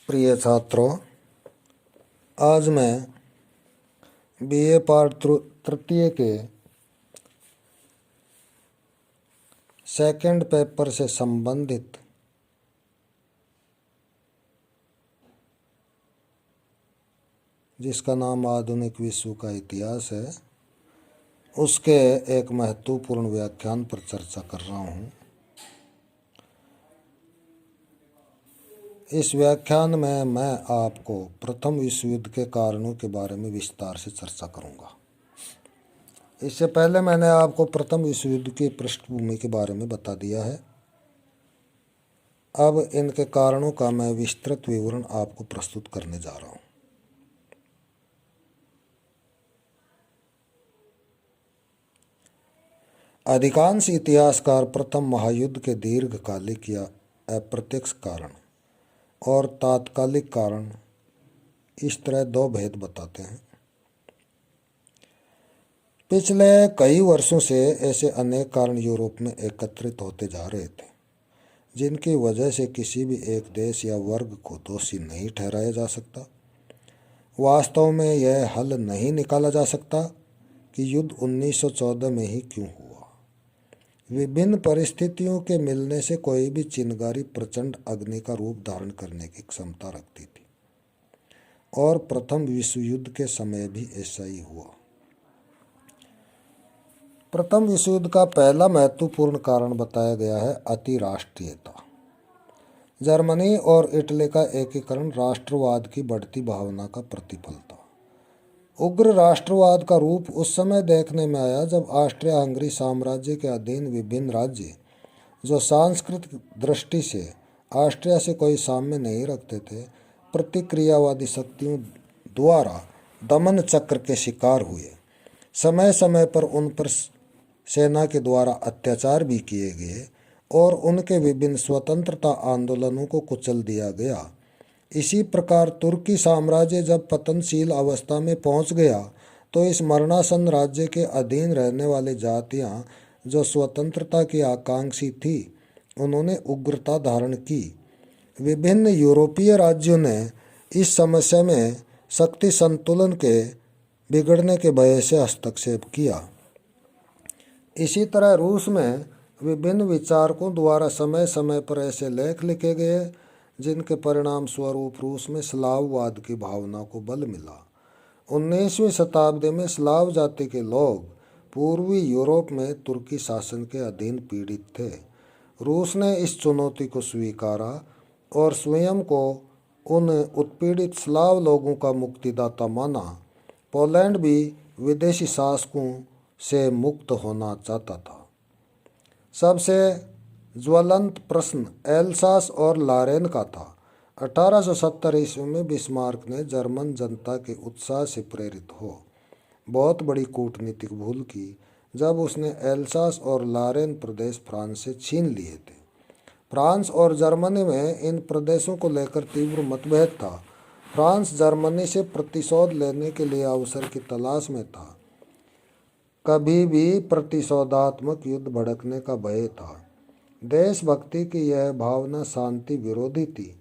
प्रिय छात्रों, आज मैं बीए पाठ तृतीय के सेकंड पेपर से संबंधित जिसका नाम आधुनिक विश्व का इतिहास है, उसके एक महत्वपूर्ण व्याख्यान पर चर्चा कर रहा हूँ। इस व्याख्यान में मैं आपको प्रथम विश्व युद्ध के कारणों के बारे में विस्तार से चर्चा करूँगा। इससे पहले मैंने आपको प्रथम विश्व युद्ध की पृष्ठभूमि के बारे में बता दिया है। अब इनके कारणों का मैं विस्तृत विवरण आपको प्रस्तुत करने जा रहा हूँ। अधिकांश इतिहासकार प्रथम महायुद्ध के दीर्घकालिक या अप्रत्यक्ष कारण और तात्कालिक कारण इस तरह दो भेद बताते हैं। पिछले कई वर्षों से ऐसे अनेक कारण यूरोप में एकत्रित होते जा रहे थे, जिनकी वजह से किसी भी एक देश या वर्ग को दोषी नहीं ठहराया जा सकता। वास्तव में यह हल नहीं निकाला जा सकता कि युद्ध 1914 में ही क्यों हुआ। विभिन्न परिस्थितियों के मिलने से कोई भी चिनगारी प्रचंड अग्नि का रूप धारण करने की क्षमता रखती थी, और प्रथम विश्व युद्ध के समय भी ऐसा ही हुआ। प्रथम विश्व युद्ध का पहला महत्वपूर्ण कारण बताया गया है अतिराष्ट्रीयता। जर्मनी और इटली का एकीकरण राष्ट्रवाद की बढ़ती भावना का प्रतिफल था। उग्र राष्ट्रवाद का रूप उस समय देखने में आया जब ऑस्ट्रिया हंगरी साम्राज्य के अधीन विभिन्न राज्य, जो सांस्कृतिक दृष्टि से ऑस्ट्रिया से कोई साम्य नहीं रखते थे, प्रतिक्रियावादी शक्तियों द्वारा दमन चक्र के शिकार हुए। समय समय पर उन पर सेना के द्वारा अत्याचार भी किए गए और उनके विभिन्न स्वतंत्रता आंदोलनों को कुचल दिया गया। इसी प्रकार तुर्की साम्राज्य जब पतनशील अवस्था में पहुंच गया तो इस मरणासन राज्य के अधीन रहने वाली जातियां, जो स्वतंत्रता की आकांक्षी थी, उन्होंने उग्रता धारण की। विभिन्न यूरोपीय राज्यों ने इस समस्या में शक्ति संतुलन के बिगड़ने के भय से हस्तक्षेप किया। इसी तरह रूस में विभिन्न विचारकों द्वारा समय समय पर ऐसे लेख लिखे गए जिनके परिणाम स्वरूप रूस में स्लाववाद की भावना को बल मिला। 19वीं शताब्दी में स्लाव जाति के लोग पूर्वी यूरोप में तुर्की शासन के अधीन पीड़ित थे। रूस ने इस चुनौती को स्वीकारा और स्वयं को उन उत्पीड़ित स्लाव लोगों का मुक्तिदाता माना। पोलैंड भी विदेशी शासकों से मुक्त होना चाहता था। सबसे ज्वलंत प्रश्न एल्सास और लॉरेन का था। 1870 ईस्वी में बिस्मार्क ने जर्मन जनता के उत्साह से प्रेरित हो बहुत बड़ी कूटनीतिक भूल की जब उसने एल्सास और लॉरेन प्रदेश फ्रांस से छीन लिए थे। फ्रांस और जर्मनी में इन प्रदेशों को लेकर तीव्र मतभेद था। फ्रांस जर्मनी से प्रतिशोध लेने के लिए अवसर की तलाश में था। कभी भी प्रतिशोधात्मक युद्ध भड़कने का भय था। देशभक्ति की यह भावना शांति विरोधी थी।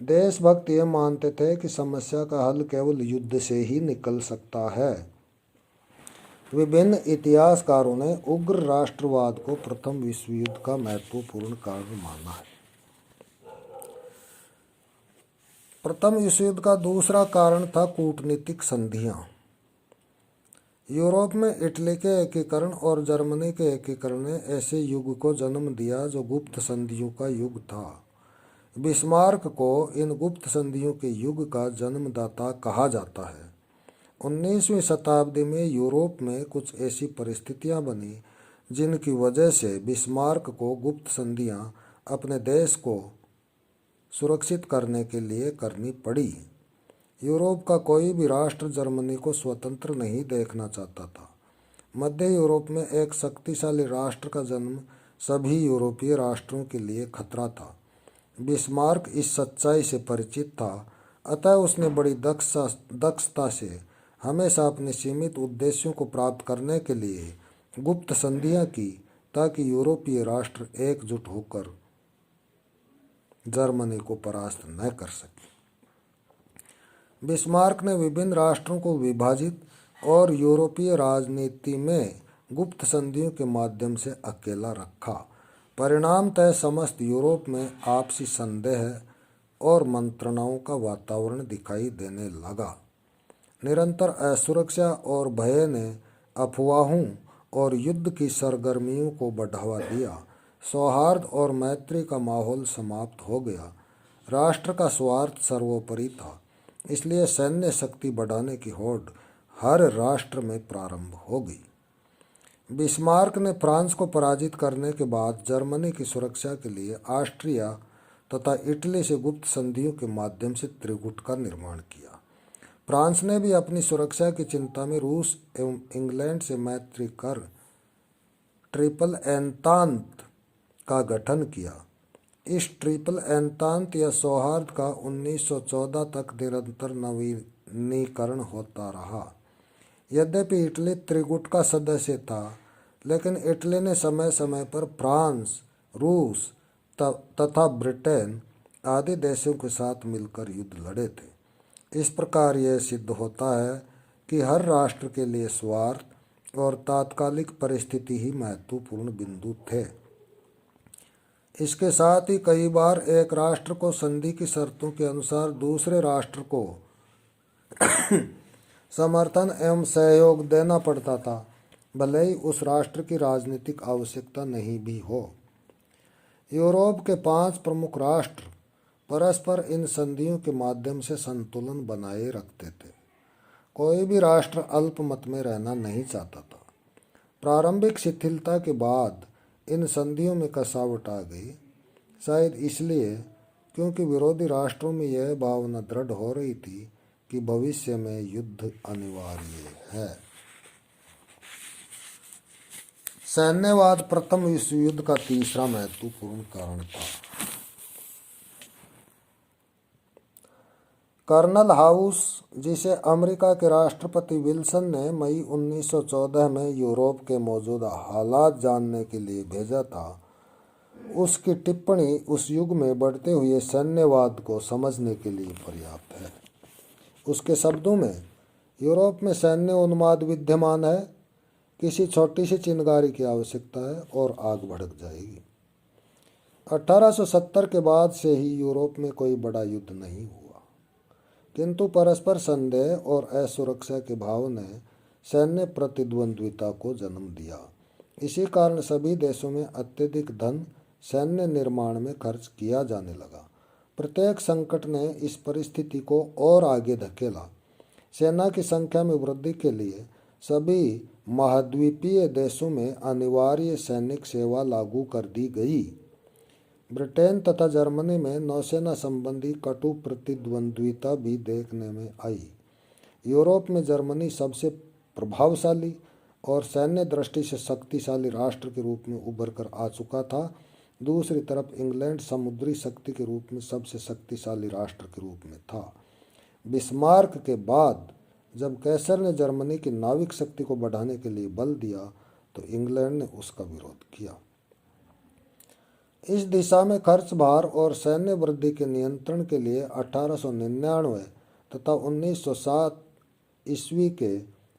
देशभक्त ये मानते थे कि समस्या का हल केवल युद्ध से ही निकल सकता है। विभिन्न इतिहासकारों ने उग्र राष्ट्रवाद को प्रथम विश्व युद्ध का महत्वपूर्ण कारण माना है। प्रथम विश्व युद्ध का दूसरा कारण था कूटनीतिक संधियां। यूरोप में इटली के एकीकरण और जर्मनी के एकीकरण ने ऐसे युग को जन्म दिया जो गुप्त संधियों का युग था। बिस्मार्क को इन गुप्त संधियों के युग का जन्मदाता कहा जाता है। 19वीं शताब्दी में यूरोप में कुछ ऐसी परिस्थितियां बनी जिनकी वजह से बिस्मार्क को गुप्त संधियां अपने देश को सुरक्षित करने के लिए करनी पड़ी। यूरोप का कोई भी राष्ट्र जर्मनी को स्वतंत्र नहीं देखना चाहता था। मध्य यूरोप में एक शक्तिशाली राष्ट्र का जन्म सभी यूरोपीय राष्ट्रों के लिए खतरा था। बिस्मार्क इस सच्चाई से परिचित था, अतः उसने बड़ी दक्षता से हमेशा अपने सीमित उद्देश्यों को प्राप्त करने के लिए गुप्त संधियां की, ताकि यूरोपीय राष्ट्र एकजुट होकर जर्मनी को परास्त न कर सकी। बिस्मार्क ने विभिन्न राष्ट्रों को विभाजित और यूरोपीय राजनीति में गुप्त संधियों के माध्यम से अकेला रखा। परिणामतः समस्त यूरोप में आपसी संदेह और मंत्रणाओं का वातावरण दिखाई देने लगा। निरंतर असुरक्षा और भय ने अफवाहों और युद्ध की सरगर्मियों को बढ़ावा दिया। सौहार्द और मैत्री का माहौल समाप्त हो गया। राष्ट्र का स्वार्थ सर्वोपरि था, इसलिए सैन्य शक्ति बढ़ाने की होड़ हर राष्ट्र में प्रारंभ हो गई। बिस्मार्क ने फ्रांस को पराजित करने के बाद जर्मनी की सुरक्षा के लिए ऑस्ट्रिया तथा इटली से गुप्त संधियों के माध्यम से त्रिगुट का निर्माण किया। फ्रांस ने भी अपनी सुरक्षा की चिंता में रूस एवं इंग्लैंड से मैत्री कर ट्रिपल एंतांत का गठन किया। इस ट्रिपल एंतांत या सौहार्द का 1914 तक निरंतर नवीनीकरण होता रहा। यद्यपि इटली त्रिगुट का सदस्य था, लेकिन इटली ने समय समय पर फ्रांस, रूस तथा ब्रिटेन आदि देशों के साथ मिलकर युद्ध लड़े थे। इस प्रकार यह सिद्ध होता है कि हर राष्ट्र के लिए स्वार्थ और तात्कालिक परिस्थिति ही महत्वपूर्ण बिंदु थे। इसके साथ ही कई बार एक राष्ट्र को संधि की शर्तों के अनुसार दूसरे राष्ट्र को समर्थन एवं सहयोग देना पड़ता था, भले ही उस राष्ट्र की राजनीतिक आवश्यकता नहीं भी हो। यूरोप के 5 प्रमुख राष्ट्र परस्पर इन संधियों के माध्यम से संतुलन बनाए रखते थे। कोई भी राष्ट्र अल्पमत में रहना नहीं चाहता था। प्रारंभिक शिथिलता के बाद इन संधियों में कसावट आ गई, शायद इसलिए क्योंकि विरोधी राष्ट्रों में यह भावना दृढ़ हो रही थी कि भविष्य में युद्ध अनिवार्य है। सैन्यवाद प्रथम विश्व युद्ध का तीसरा महत्वपूर्ण कारण था। कर्नल हाउस, जिसे अमेरिका के राष्ट्रपति विल्सन ने मई 1914 में यूरोप के मौजूदा हालात जानने के लिए भेजा था, उसकी टिप्पणी उस युग में बढ़ते हुए सैन्यवाद को समझने के लिए पर्याप्त है। उसके शब्दों में, यूरोप में सैन्य उन्माद विद्यमान है। किसी छोटी सी चिंगारी की आवश्यकता है और आग भड़क जाएगी। 1870 के बाद से ही यूरोप में कोई बड़ा युद्ध नहीं हुआ, किंतु परस्पर संदेह और असुरक्षा के भाव ने सैन्य प्रतिद्वंद्विता को जन्म दिया। इसी कारण सभी देशों में अत्यधिक धन सैन्य निर्माण में खर्च किया जाने लगा। प्रत्येक संकट ने इस परिस्थिति को और आगे धकेला। सेना की संख्या में वृद्धि के लिए सभी महाद्वीपीय देशों में अनिवार्य सैनिक सेवा लागू कर दी गई। ब्रिटेन तथा जर्मनी में नौसेना संबंधी कटु प्रतिद्वंद्विता भी देखने में आई। यूरोप में जर्मनी सबसे प्रभावशाली और सैन्य दृष्टि से शक्तिशाली राष्ट्र के रूप में उभर कर आ चुका था। दूसरी तरफ इंग्लैंड समुद्री शक्ति के रूप में सबसे शक्तिशाली राष्ट्र के रूप में था। बिस्मार्क के बाद जब कैसर ने जर्मनी की नाविक शक्ति को बढ़ाने के लिए बल दिया, तो इंग्लैंड ने उसका विरोध किया। इस दिशा में खर्च भार और सैन्य वृद्धि के नियंत्रण के लिए 1899 तथा 1907 ईस्वी के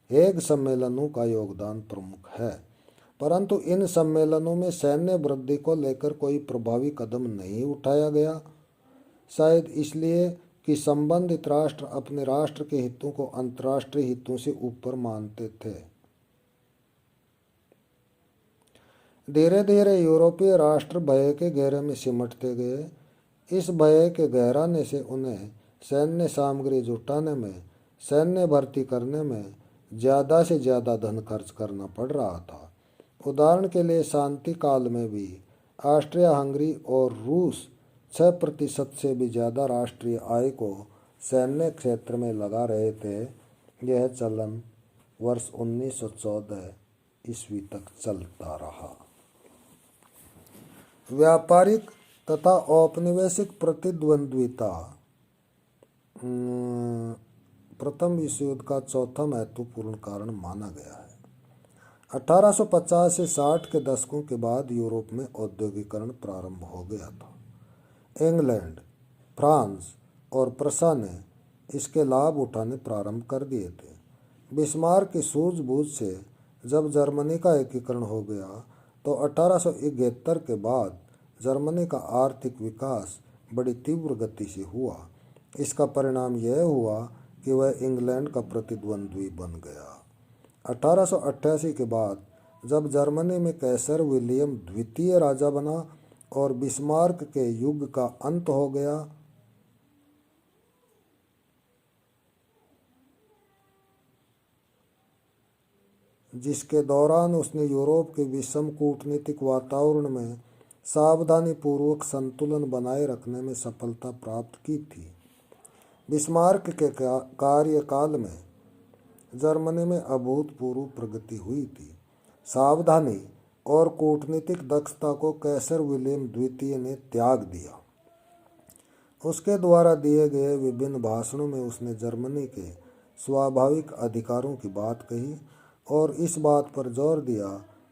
हेग सम्मेलनों का योगदान प्रमुख है, परंतु इन सम्मेलनों में सैन्य वृद्धि को लेकर कोई प्रभावी कदम नहीं उठाया गया। शायद इसलिए कि संबंधित राष्ट्र अपने राष्ट्र के हितों को अंतर्राष्ट्रीय हितों से ऊपर मानते थे। धीरे धीरे यूरोपीय राष्ट्र भय के घेरे में सिमटते गए। इस भय के गहराने से उन्हें सैन्य सामग्री जुटाने में, सैन्य भर्ती करने में ज़्यादा से ज़्यादा धन खर्च करना पड़ रहा था। उदाहरण के लिए शांति काल में भी ऑस्ट्रिया हंगरी और रूस 6% से भी ज़्यादा राष्ट्रीय आय को सैन्य क्षेत्र में लगा रहे थे। यह चलन वर्ष 1914 ईस्वी तक चलता रहा। व्यापारिक तथा औपनिवेशिक प्रतिद्वंद्विता प्रथम विश्व युद्ध का चौथा महत्वपूर्ण कारण माना गया है। 1850 से 60 के दशकों के बाद यूरोप में औद्योगिकरण प्रारंभ हो गया था। इंग्लैंड, फ्रांस और प्रशा ने इसके लाभ उठाने प्रारंभ कर दिए थे। बिस्मार्क की सूझबूझ से जब जर्मनी का एकीकरण हो गया तो 1871 के बाद जर्मनी का आर्थिक विकास बड़ी तीव्र गति से हुआ। इसका परिणाम यह हुआ कि वह इंग्लैंड का प्रतिद्वंद्वी बन गया। 1888 के बाद जब जर्मनी में कैसर विलियम द्वितीय राजा बना और बिस्मार्क के युग का अंत हो गया, जिसके दौरान उसने यूरोप के विषम कूटनीतिक वातावरण में सावधानीपूर्वक संतुलन बनाए रखने में सफलता प्राप्त की थी। बिस्मार्क के कार्यकाल में जर्मनी में अभूतपूर्व प्रगति हुई थी। सावधानी और कूटनीतिक दक्षता को कैसर विलियम द्वितीय ने त्याग दिया। उसके द्वारा दिए गए विभिन्न भाषणों में उसने जर्मनी के स्वाभाविक अधिकारों की बात कही और इस बात पर जोर दिया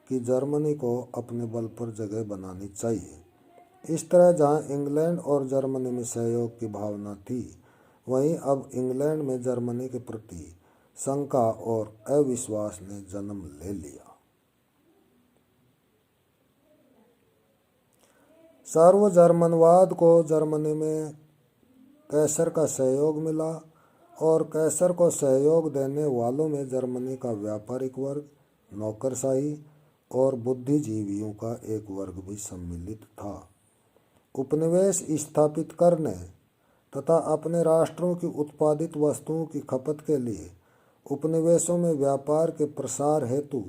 कि जर्मनी को अपने बल पर जगह बनानी चाहिए। इस तरह जहां इंग्लैंड और जर्मनी में सहयोग की भावना थी, वहीं अब इंग्लैंड में जर्मनी के प्रति शंका और अविश्वास ने जन्म ले लिया। सर्व जर्मनवाद को जर्मनी में कैसर का सहयोग मिला और कैसर को सहयोग देने वालों में जर्मनी का व्यापारिक वर्ग, नौकरशाही और बुद्धिजीवियों का एक वर्ग भी सम्मिलित था। उपनिवेश स्थापित करने तथा अपने राष्ट्रों की उत्पादित वस्तुओं की खपत के लिए उपनिवेशों में व्यापार के प्रसार हेतु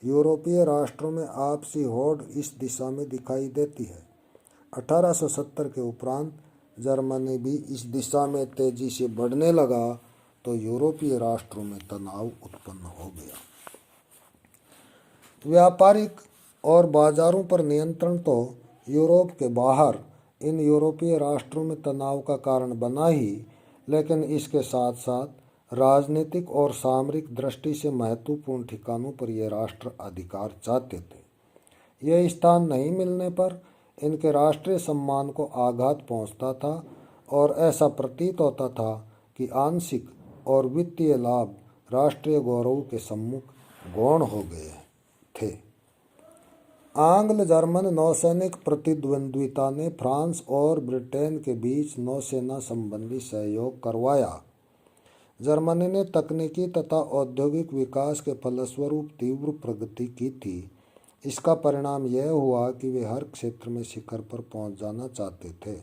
यूरोपीय राष्ट्रों में आपसी होड़ इस दिशा में दिखाई देती है। 1870 के उपरांत जर्मनी भी इस दिशा में तेजी से बढ़ने लगा तो यूरोपीय राष्ट्रों में तनाव उत्पन्न हो गया। व्यापारिक और बाजारों पर नियंत्रण तो यूरोप के बाहर इन यूरोपीय राष्ट्रों में तनाव का कारण बना ही, लेकिन इसके साथ साथ राजनीतिक और सामरिक दृष्टि से महत्वपूर्ण ठिकानों पर ये राष्ट्र अधिकार चाहते थे। यह स्थान नहीं मिलने पर इनके राष्ट्रीय सम्मान को आघात पहुंचता था और ऐसा प्रतीत होता था कि आंशिक और वित्तीय लाभ राष्ट्रीय गौरव के सम्मुख गौण हो गए थे। आंग्ल जर्मन नौसैनिक प्रतिद्वंद्विता ने फ्रांस और ब्रिटेन के बीच नौसेना संबंधी सहयोग करवाया। जर्मनी ने तकनीकी तथा औद्योगिक विकास के फलस्वरूप तीव्र प्रगति की थी। इसका परिणाम यह हुआ कि वे हर क्षेत्र में शिखर पर पहुंच जाना चाहते थे।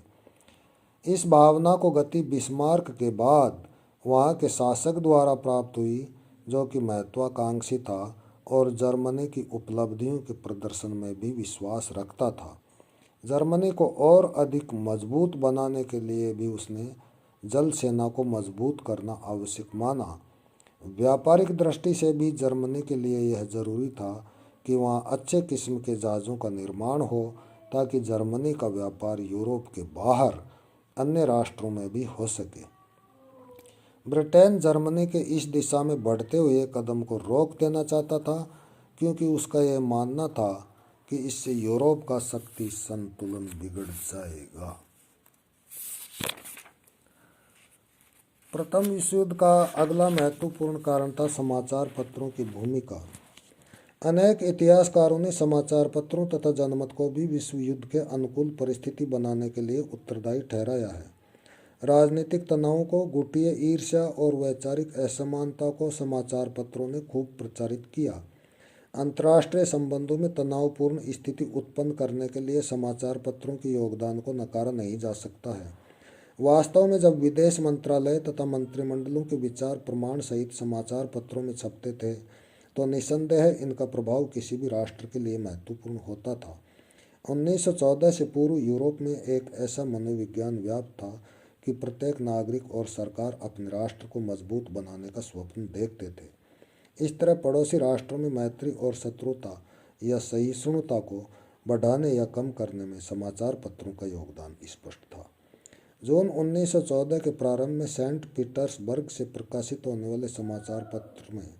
इस भावना को गति बिस्मार्क के बाद वहां के शासक द्वारा प्राप्त हुई, जो कि महत्वाकांक्षी था और जर्मनी की उपलब्धियों के प्रदर्शन में भी विश्वास रखता था। जर्मनी को और अधिक मजबूत बनाने के लिए भी उसने जल सेना को मजबूत करना आवश्यक माना। व्यापारिक दृष्टि से भी जर्मनी के लिए यह जरूरी था कि वहाँ अच्छे किस्म के जहाज़ों का निर्माण हो ताकि जर्मनी का व्यापार यूरोप के बाहर अन्य राष्ट्रों में भी हो सके। ब्रिटेन जर्मनी के इस दिशा में बढ़ते हुए कदम को रोक देना चाहता था, क्योंकि उसका यह मानना था कि इससे यूरोप का शक्ति संतुलन बिगड़ जाएगा। प्रथम विश्व युद्ध का अगला महत्वपूर्ण कारण था समाचार पत्रों की भूमिका। अनेक इतिहासकारों ने समाचार पत्रों तथा जनमत को भी विश्व युद्ध के अनुकूल परिस्थिति बनाने के लिए उत्तरदायी ठहराया है। राजनीतिक तनाव को, गुटीय ईर्ष्या और वैचारिक असमानता को समाचार पत्रों ने खूब प्रचारित किया। अंतर्राष्ट्रीय संबंधों में तनावपूर्ण स्थिति उत्पन्न करने के लिए समाचार पत्रों के योगदान को नकारा नहीं जा सकता है। वास्तव में जब विदेश मंत्रालय तथा मंत्रिमंडलों के विचार प्रमाण सहित समाचार पत्रों में छपते थे तो निसंदेह इनका प्रभाव किसी भी राष्ट्र के लिए महत्वपूर्ण होता था। 1914 से पूर्व यूरोप में एक ऐसा मनोविज्ञान व्याप्त था कि प्रत्येक नागरिक और सरकार अपने राष्ट्र को मजबूत बनाने का स्वप्न देखते थे। इस तरह पड़ोसी राष्ट्रों में मैत्री और शत्रुता या सहिष्णुता को बढ़ाने या कम करने में समाचार पत्रों का योगदान स्पष्ट था। जून 1914 के प्रारंभ में सेंट पीटर्सबर्ग से प्रकाशित होने वाले समाचार पत्र में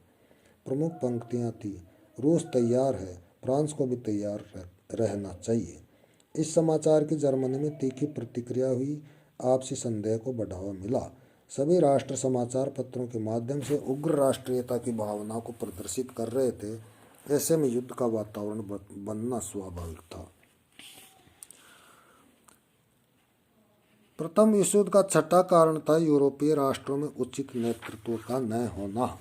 प्रमुख पंक्तियां थी, रूस तैयार है, फ्रांस को भी तैयार रहना चाहिए। इस समाचार की जर्मनी में तीखी प्रतिक्रिया हुई। आपसी संदेह को बढ़ावा मिला। सभी राष्ट्र समाचार पत्रों के माध्यम से उग्र राष्ट्रीयता की भावना को प्रदर्शित कर रहे थे। ऐसे में युद्ध का वातावरण बनना स्वाभाविक था। प्रथम विश्व युद्ध का छठा कारण था यूरोपीय राष्ट्रों में उचित नेतृत्व का न होना।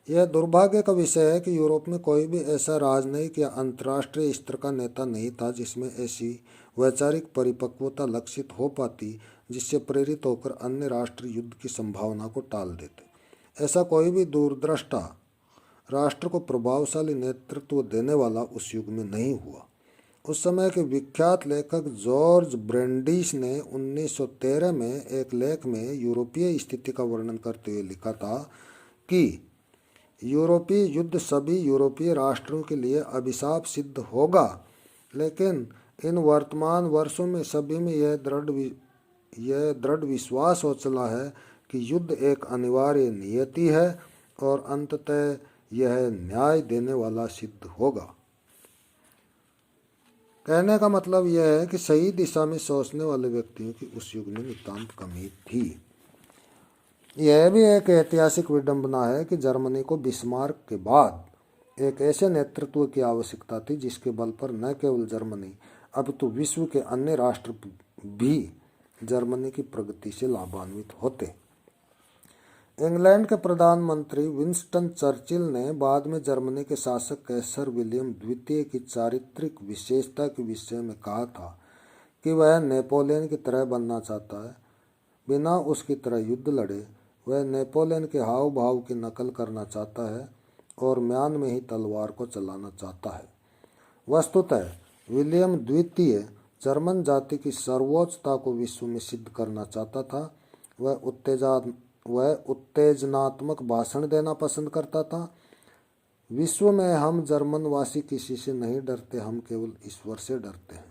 यह दुर्भाग्य का विषय है कि यूरोप में कोई भी ऐसा राजनयिक या अंतर्राष्ट्रीय स्तर का नेता नहीं था जिसमें ऐसी वैचारिक परिपक्वता लक्षित हो पाती जिससे प्रेरित होकर अन्य राष्ट्र युद्ध की संभावना को टाल देते। ऐसा कोई भी दूरदृष्टा राष्ट्र को प्रभावशाली नेतृत्व देने वाला उस युग में नहीं हुआ। उस समय के विख्यात लेखक जॉर्ज ब्रेंडिस ने 1913 में एक लेख में यूरोपीय स्थिति का वर्णन करते हुए लिखा था कि यूरोपीय युद्ध सभी यूरोपीय राष्ट्रों के लिए अभिशाप सिद्ध होगा, लेकिन इन वर्तमान वर्षों में सभी में यह दृढ़ विश्वास हो चला है कि युद्ध एक अनिवार्य नियति है और अंततः यह न्याय देने वाला सिद्ध होगा। कहने का मतलब यह है कि सही दिशा में सोचने वाले व्यक्तियों की उस युग में नितांत कमी थी। यह भी एक ऐतिहासिक विडंबना है कि जर्मनी को बिस्मार्क के बाद एक ऐसे नेतृत्व की आवश्यकता थी जिसके बल पर न केवल जर्मनी अब तो विश्व के अन्य राष्ट्र भी जर्मनी की प्रगति से लाभान्वित होते। इंग्लैंड के प्रधानमंत्री विंस्टन चर्चिल ने बाद में जर्मनी के शासक कैसर विलियम द्वितीय की चारित्रिक विशेषता के विषय में कहा था कि वह नेपोलियन की तरह बनना चाहता है, बिना उसकी तरह युद्ध लड़े। वह नेपोलियन के हाव भाव की नकल करना चाहता है और म्यान में ही तलवार को चलाना चाहता है। वस्तुतः विलियम द्वितीय जर्मन जाति की सर्वोच्चता को विश्व में सिद्ध करना चाहता था। वह उत्तेजनात्मक भाषण देना पसंद करता था। विश्व में हम जर्मनवासी किसी से नहीं डरते, हम केवल ईश्वर से डरते हैं।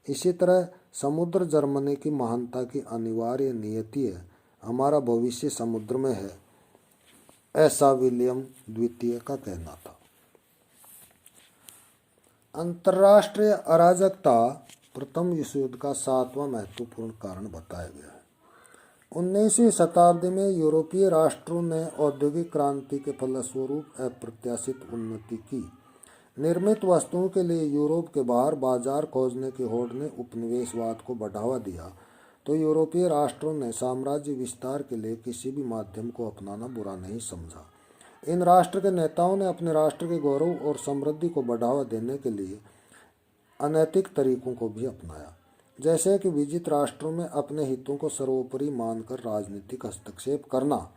इसी तरह समुद्र जर्मनी की महानता की अनिवार्य नियति है। हमारा भविष्य समुद्र में है, ऐसा विलियम द्वितीय का कहना था। अंतर्राष्ट्रीय अराजकता प्रथम विश्व युद्ध का 7वां महत्वपूर्ण कारण बताया गया है। 19वीं शताब्दी में यूरोपीय राष्ट्रों ने औद्योगिक क्रांति के फलस्वरूप अप्रत्याशित उन्नति की। निर्मित वस्तुओं के लिए यूरोप के बाहर बाजार खोजने की होड़ ने उपनिवेशवाद को बढ़ावा दिया, तो यूरोपीय राष्ट्रों ने साम्राज्य विस्तार के लिए किसी भी माध्यम को अपनाना बुरा नहीं समझा। इन राष्ट्र के नेताओं ने अपने राष्ट्र के गौरव और समृद्धि को बढ़ावा देने के लिए अनैतिक तरीकों को भी अपनाया, जैसे कि विजित राष्ट्रों में अपने हितों को सर्वोपरि मानकर राजनीतिक हस्तक्षेप करना।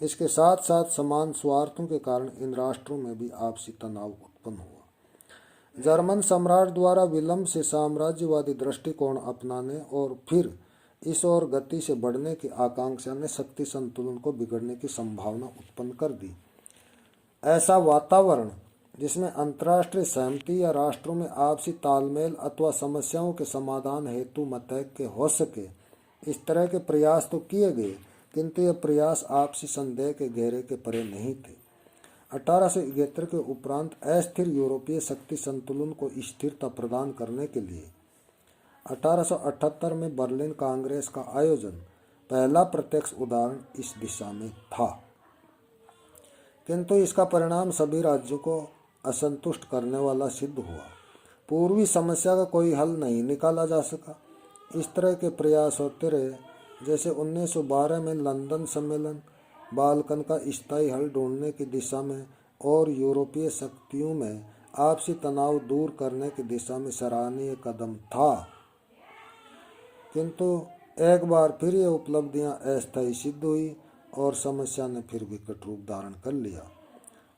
इसके साथ साथ समान स्वार्थों के कारण इन राष्ट्रों में भी आपसी तनाव उत्पन्न हुआ। जर्मन सम्राट द्वारा विलंब से साम्राज्यवादी दृष्टिकोण अपनाने और फिर इस ओर गति से बढ़ने की आकांक्षा ने शक्ति संतुलन को बिगड़ने की संभावना उत्पन्न कर दी। ऐसा वातावरण जिसमें अंतर्राष्ट्रीय सहमति या राष्ट्रों में आपसी तालमेल अथवा समस्याओं के समाधान हेतु मतैक्य हो सके, इस तरह के प्रयास तो किए गए, किंतु ये प्रयास आपसी संदेह के घेरे के परे नहीं थे। 1871 के उपरांत अस्थिर यूरोपीय शक्ति संतुलन को स्थिरता प्रदान करने के लिए 1878 में बर्लिन कांग्रेस का आयोजन पहला प्रत्यक्ष उदाहरण इस दिशा में था, किंतु इसका परिणाम सभी राज्यों को असंतुष्ट करने वाला सिद्ध हुआ। पूर्वी समस्या का कोई हल नहीं निकाला जा सका। इस तरह के प्रयास होते रहे, जैसे 1912 में लंदन सम्मेलन बाल्कन का स्थायी हल ढूंढने की दिशा में और यूरोपीय शक्तियों में आपसी तनाव दूर करने की दिशा में सराहनीय कदम था, किंतु एक बार फिर ये उपलब्धियां अस्थायी सिद्ध हुई और समस्या ने फिर विकट रूप धारण कर लिया।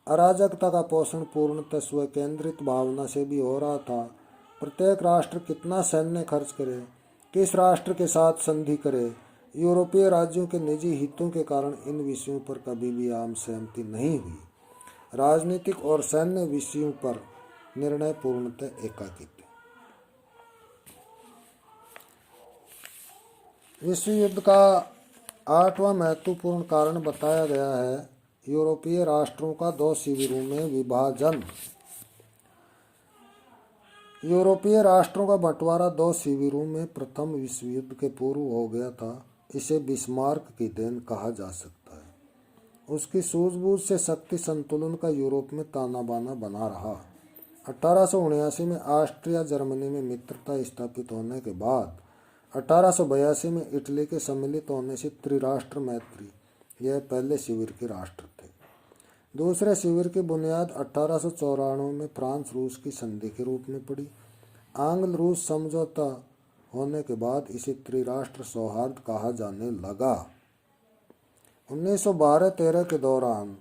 अराजकता का पोषण पूर्णतः स्व केंद्रित भावना से भी हो रहा था। प्रत्येक राष्ट्र कितना सैन्य खर्च करे, किस राष्ट्र के साथ संधि करे, यूरोपीय राज्यों के निजी हितों के कारण इन विषयों पर कभी भी आम सहमति नहीं हुई। राजनीतिक और सैन्य विषयों पर निर्णय पूर्णतः एकाकी थे। विश्व युद्ध का 8वां महत्वपूर्ण कारण बताया गया है यूरोपीय राष्ट्रों का 2 शिविरों में विभाजन। यूरोपीय राष्ट्रों का बंटवारा दो शिविरों में प्रथम विश्व युद्ध के पूर्व हो गया था। इसे बिस्मार्क की देन कहा जा सकता है। उसकी सूझबूझ से शक्ति संतुलन का यूरोप में ताना बाना बना रहा। 1879 में ऑस्ट्रिया जर्मनी में मित्रता स्थापित होने के बाद 1882 में इटली के सम्मिलित होने से त्रिराष्ट्र मैत्री यह पहले शिविर के राष्ट्र थे। दूसरे शिविर की बुनियाद 1894 में फ्रांस रूस की संधि के रूप में पड़ी। आंग्ल रूस समझौता होने के बाद इसे त्रिराष्ट्र सौहार्द कहा जाने लगा। 1912-13 के दौरान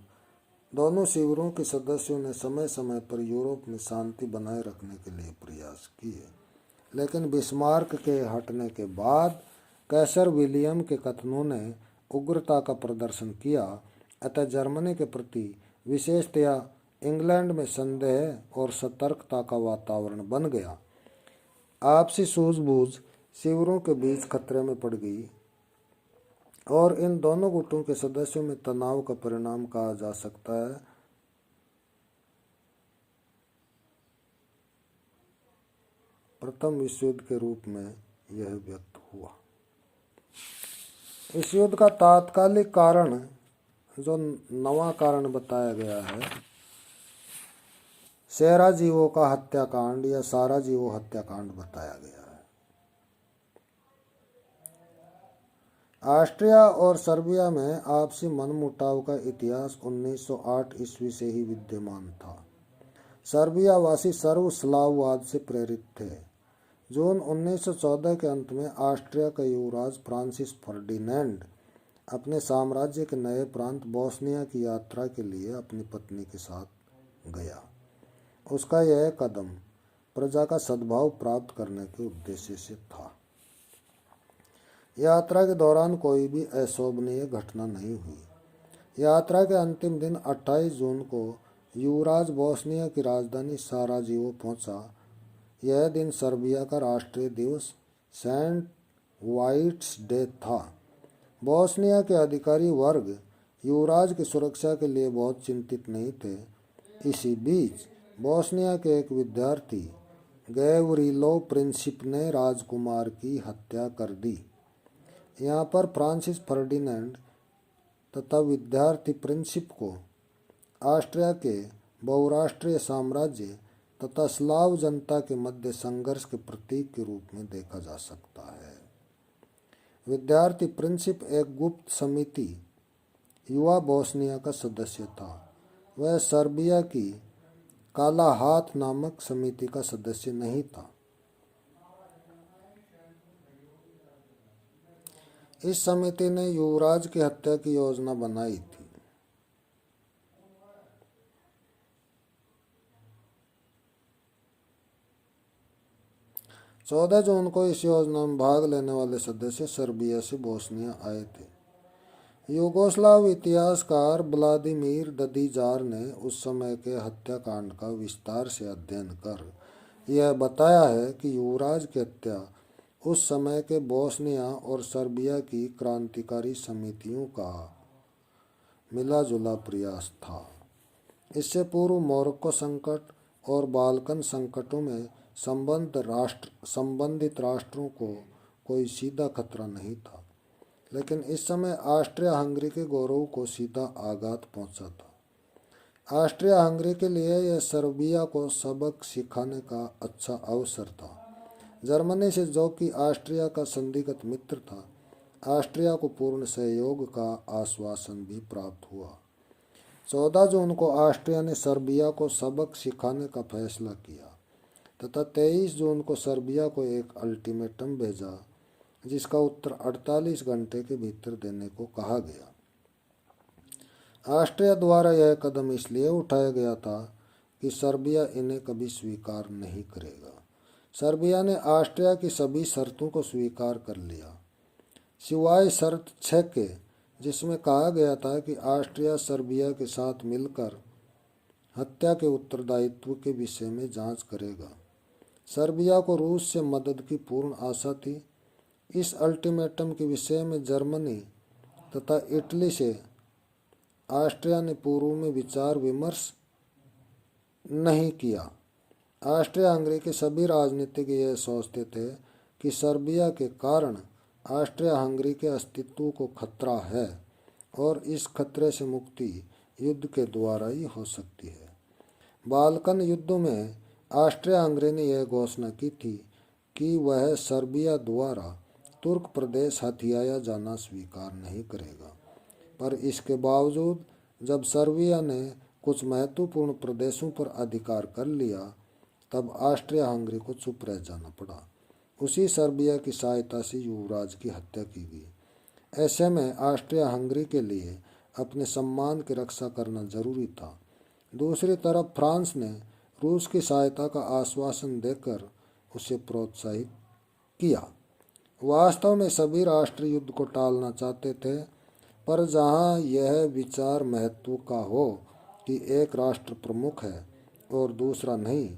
दोनों शिविरों के सदस्यों ने समय समय पर यूरोप में शांति बनाए रखने के लिए प्रयास किए, लेकिन बिस्मार्क के हटने के बाद कैसर विलियम के कथनों ने उग्रता का प्रदर्शन किया। अतः जर्मनी के प्रति विशेषतया इंग्लैंड में संदेह और सतर्कता का वातावरण बन गया। आपसी सूझबूझ शिविरों के बीच खतरे में पड़ गई और इन दोनों गुटों के सदस्यों में तनाव का परिणाम कहा जा सकता है। प्रथम विश्व युद्ध के रूप में यह व्यक्त हुआ। इस युद्ध का तात्कालिक कारण, जो नवा कारण बताया गया है, सेराजीवो का हत्याकांड या साराजीवो हत्याकांड बताया गया है। ऑस्ट्रिया और सर्बिया में आपसी मनमुटाव का इतिहास 1908 ईस्वी से ही विद्यमान था। सर्बियावासी सर्व स्लाववाद से प्रेरित थे। जून 1914 के अंत में ऑस्ट्रिया का युवराज फ्रांसिस फर्डिनेंड अपने साम्राज्य के नए प्रांत बोस्निया की यात्रा के लिए अपनी पत्नी के साथ गया। उसका यह कदम प्रजा का सद्भाव प्राप्त करने के उद्देश्य से था। यात्रा के दौरान कोई भी अशोभनीय घटना नहीं हुई। यात्रा के अंतिम दिन 28 जून को युवराज बोस्निया की राजधानी साराजेवो पहुंचा। यह दिन सर्बिया का राष्ट्रीय दिवस सेंट वाइट्स डे था। बोस्निया के अधिकारी वर्ग युवराज की सुरक्षा के लिए बहुत चिंतित नहीं थे। इसी बीच बोस्निया के एक विद्यार्थी गैवरिलो प्रिंसिप ने राजकुमार की हत्या कर दी। यहाँ पर फ्रांसिस फर्डिनेंड तथा विद्यार्थी प्रिंसिप को ऑस्ट्रिया के बहुराष्ट्रीय साम्राज्य तथा स्लाव जनता के मध्य संघर्ष के प्रतीक के रूप में देखा जा सकता है। विद्यार्थी प्रिंसिप एक गुप्त समिति युवा बोस्निया का सदस्य था। वह सर्बिया की काला हाथ नामक समिति का सदस्य नहीं था। इस समिति ने युवराज की हत्या की योजना बनाई थी। 14 जून को इस योजना में भाग लेने वाले सदस्य सर्बिया से बोस्निया आए थे। यूगोस्लाव इतिहासकार व्लादिमीर ददीजार ने उस समय के हत्याकांड का विस्तार से अध्ययन कर यह बताया है कि युवराज की हत्या उस समय के बोस्निया और सर्बिया की क्रांतिकारी समितियों का मिला-जुला प्रयास था। इससे पूर्व मोरक्को संकट और बाल्कन संकटों में संबंधित राष्ट्रों को कोई सीधा खतरा नहीं था, लेकिन इस समय ऑस्ट्रिया हंगरी के गौरव को सीधा आघात पहुंचा था। ऑस्ट्रिया हंगरी के लिए यह सर्बिया को सबक सिखाने का अच्छा अवसर था। जर्मनी से, जो कि ऑस्ट्रिया का संधिगत मित्र था, ऑस्ट्रिया को पूर्ण सहयोग का आश्वासन भी प्राप्त हुआ। 14 जून को ऑस्ट्रिया ने सर्बिया को सबक सिखाने का फैसला किया तथा 23 जून को सर्बिया को एक अल्टीमेटम भेजा, जिसका उत्तर 48 घंटे के भीतर देने को कहा गया। ऑस्ट्रिया द्वारा यह कदम इसलिए उठाया गया था कि सर्बिया इन्हें कभी स्वीकार नहीं करेगा। सर्बिया ने ऑस्ट्रिया की सभी शर्तों को स्वीकार कर लिया, सिवाय शर्त 6 के, जिसमें कहा गया था कि ऑस्ट्रिया सर्बिया के साथ मिलकर हत्या के उत्तरदायित्व के विषय में जांच करेगा। सर्बिया को रूस से मदद की पूर्ण आशा थी। इस अल्टीमेटम के विषय में जर्मनी तथा इटली से ऑस्ट्रिया ने पूर्व में विचार विमर्श नहीं किया ऑस्ट्रिया हंगरी के सभी राजनीतिज्ञ यह सोचते थे कि सर्बिया के कारण ऑस्ट्रिया हंगरी के अस्तित्व को खतरा है और इस खतरे से मुक्ति युद्ध के द्वारा ही हो सकती है। बाल्कन युद्ध में ऑस्ट्रिया हंगरी ने यह घोषणा की थी कि वह सर्बिया द्वारा तुर्क प्रदेश हथियाया जाना स्वीकार नहीं करेगा, पर इसके बावजूद जब सर्बिया ने कुछ महत्वपूर्ण प्रदेशों पर अधिकार कर लिया तब ऑस्ट्रिया हंगरी को चुप रह जाना पड़ा। उसी सर्बिया की सहायता से युवराज की हत्या की गई। ऐसे में ऑस्ट्रिया हंगरी के लिए अपने सम्मान की रक्षा करना जरूरी था। दूसरी तरफ फ्रांस ने रूस की सहायता का आश्वासन देकर उसे प्रोत्साहित किया। वास्तव में सभी राष्ट्र युद्ध को टालना चाहते थे, पर जहां यह विचार महत्व का हो कि एक राष्ट्र प्रमुख है और दूसरा नहीं,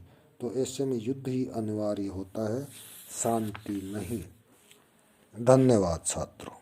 तो ऐसे में युद्ध ही अनिवार्य होता है, शांति नहीं। धन्यवाद छात्रों।